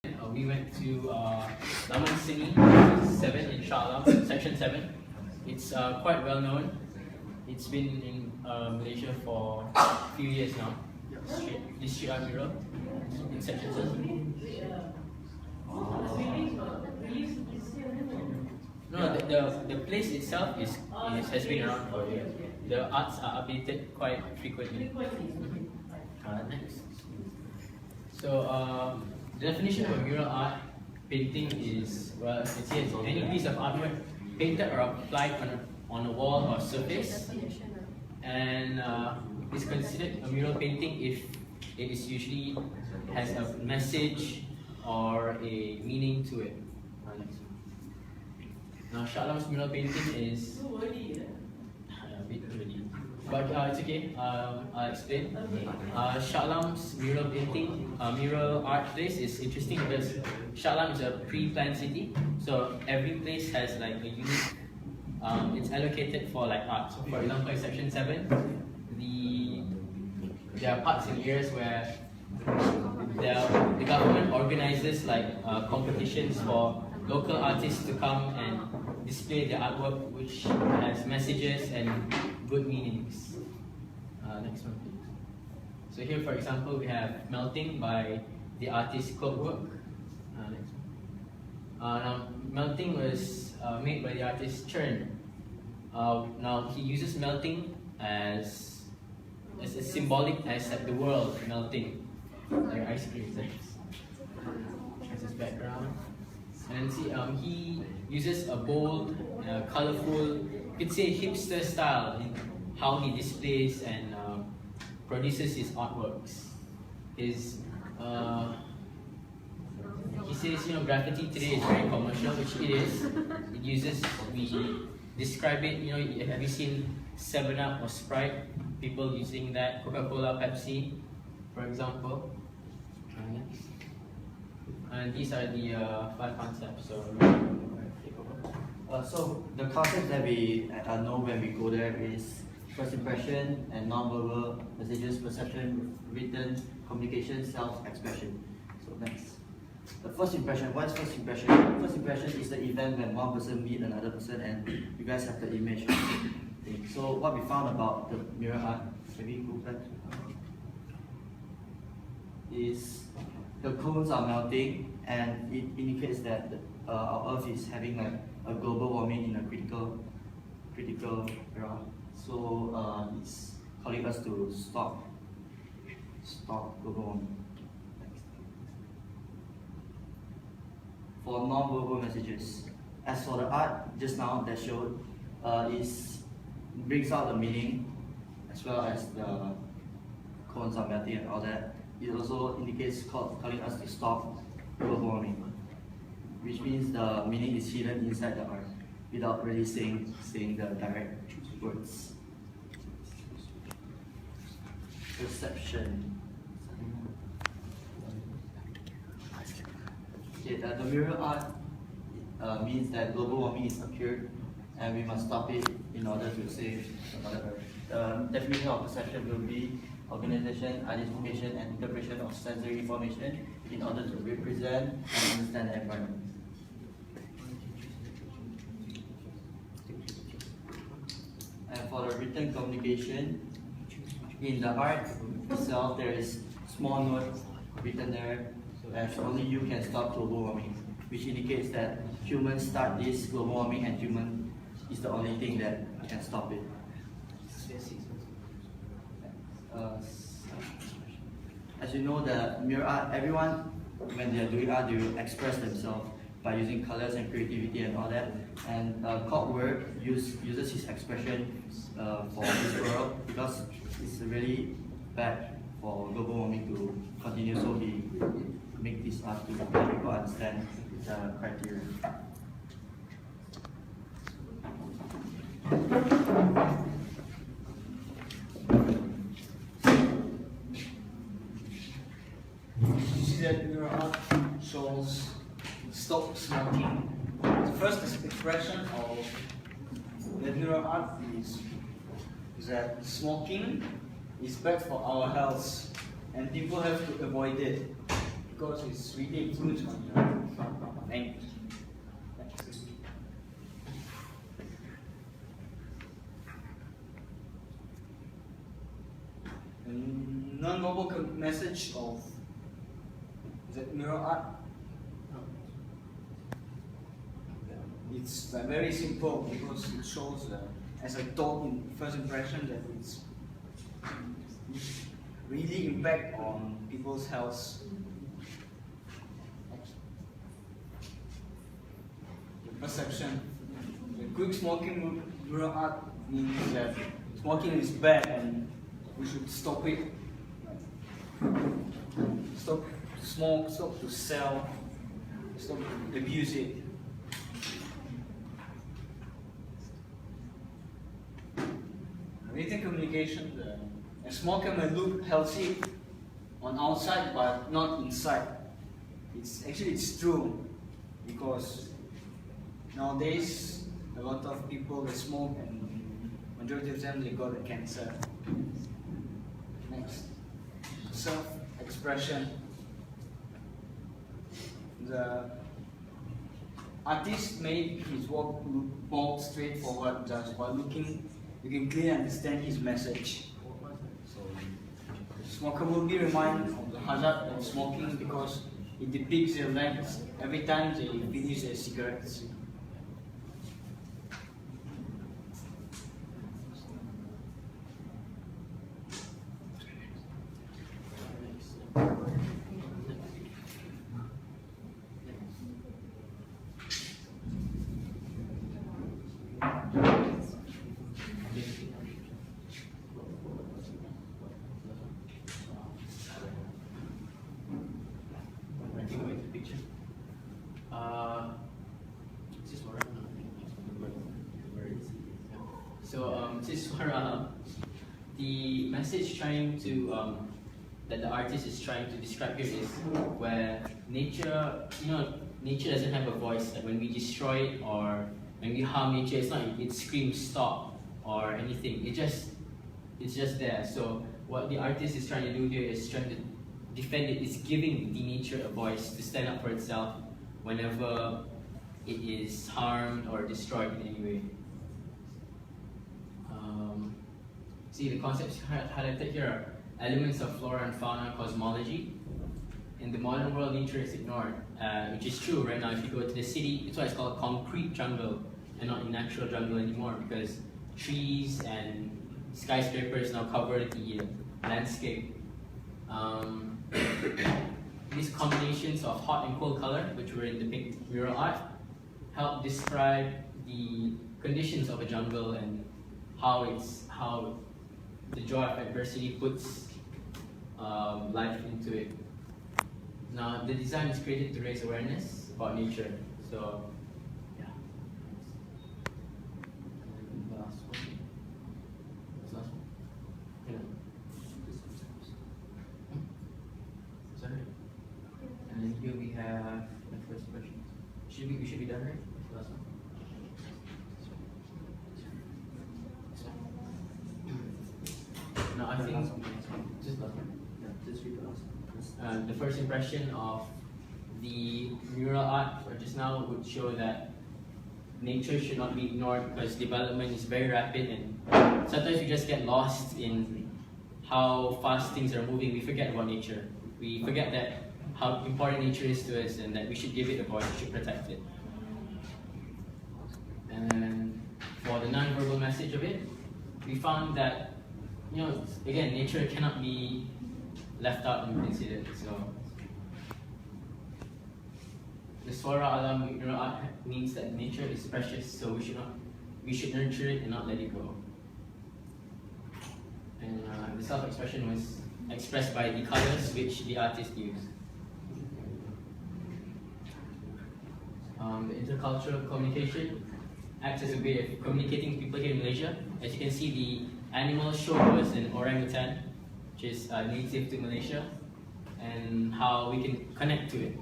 We went to Taman Seni 7 in Shah Alam, Section 7. It's quite well known. It's been in Malaysia for a few years now. This street art mural in Section 7. No, the place itself has been around for years. The arts are updated quite frequently. Next. So, the definition of a mural art painting is, well, it says any piece of artwork painted or applied on a wall or surface, and is considered a mural painting if it is usually has a message or a meaning to it. Now, Shah Alam's mural painting is a bit wordy, but it's okay. I'll explain. Shah Alam's mural painting, mural art place is interesting because Shah Alam is a pre-planned city, so every place has like a unique. It's allocated for like art. So, for example, in Section 7, there are parts in areas where the government organizes like competitions for local artists to come and display their artwork, which has messages and good meanings. Next one, please. So here, for example, we have Melting by the artist Clockwork. Next one. Now, Melting was made by the artist Churn. Now, he uses melting as a symbolic, as like the world melting, like ice cream. That's his background. And see, he uses a bold, colorful, you could say hipster style in how he displays and produces his artworks. He says, graffiti today is very commercial, which it is. It uses, we describe it, have you seen 7-Up or Sprite? People using that, Coca-Cola, Pepsi, for example. And these are the 5 concepts. So, so the concepts that we know when we go there is first impression and non-verbal messages, perception, written, communication, self-expression. So next. The first impression, what is first impression? First impression is the event when one person meets another person and you guys have the image. Okay. So what we found about the mural art, maybe go back, is the cones are melting and it indicates that our Earth is having like a global warming in a critical era. So it's calling us to stop global warming. Next. For non-verbal messages, as for the art just now that showed, brings out the meaning as well as the cones are melting and all that. It also indicates calling us to stop global warming, which means the meaning is hidden inside the art without really saying the direct words. Perception. Okay, the mural art means that global warming is occurred and we must stop it in order to save Mother Earth. The definition of perception will be organization, identification, and interpretation of sensory information in order to represent and understand the environment. And for the written communication, in the art itself, there is small notes written there, as only you can stop global warming, which indicates that humans start this global warming and human is the only thing that can stop it. As you know, the mural art, everyone, when they are doing art, they will express themselves by using colors and creativity and all that. And Clockwork uses his expression for this world because it's really bad for global warming to continue, so he make this art to let people understand the criteria. You see that mural art shows stop smoking. The first expression of the mural art is that smoking is bad for our health and people have to avoid it. because it's really influenced on your language. Non-verbal message of that mirror art. It's very simple because it shows, as I told in first impression, that it's really impact on people's health. The perception. The quick smoking mirror art means that smoking is bad and we should stop it. Stop to smoke, stop to sell, stop to abuse it. Written communication, a smoker may look healthy on outside but not inside. It's true because nowadays a lot of people they smoke and majority of them they got the cancer. Next, self-expression. The artist made his work look more straightforward just by looking. You can clearly understand his message. So, smoker will be reminded of the hazard of smoking because it depicts their lives every time they finish their cigarettes. The message trying to that the artist is trying to describe here is where nature, nature doesn't have a voice. Like when we destroy it or when we harm nature, it's not it screams stop or anything. It's just there. So what the artist is trying to do here is trying to defend it. It's giving the nature a voice to stand up for itself whenever it is harmed or destroyed in any way. See, the concepts highlighted here are elements of flora and fauna cosmology. In the modern world, nature is ignored, which is true right now. If you go to the city, it's why it's called concrete jungle and not a natural jungle anymore, because trees and skyscrapers now cover the landscape. These combinations of hot and cold color, which were in the pink mural art, help describe the conditions of a jungle and how the joy of adversity puts life into it. Now, the design is created to raise awareness about nature. So, yeah. And the last one. What's the last one? Sorry. And then here we have the first question. We should be done, right? Last one. No, I think just last one. Yeah, just read the last one. The first impression of the mural art for just now would show that nature should not be ignored because development is very rapid and sometimes we just get lost in how fast things are moving. We forget about nature. We forget that how important nature is to us and that we should give it a voice, we should protect it. And for the non-verbal message of it, we found that again, nature cannot be left out and considered. So, the Swara Alam mural art means that nature is precious, so we should nurture it and not let it go. And the self-expression was expressed by the colors which the artist used. The intercultural communication acts as a way of communicating with people here in Malaysia. As you can see, the animal shown was an orangutan, which is native to Malaysia, and how we can connect to it.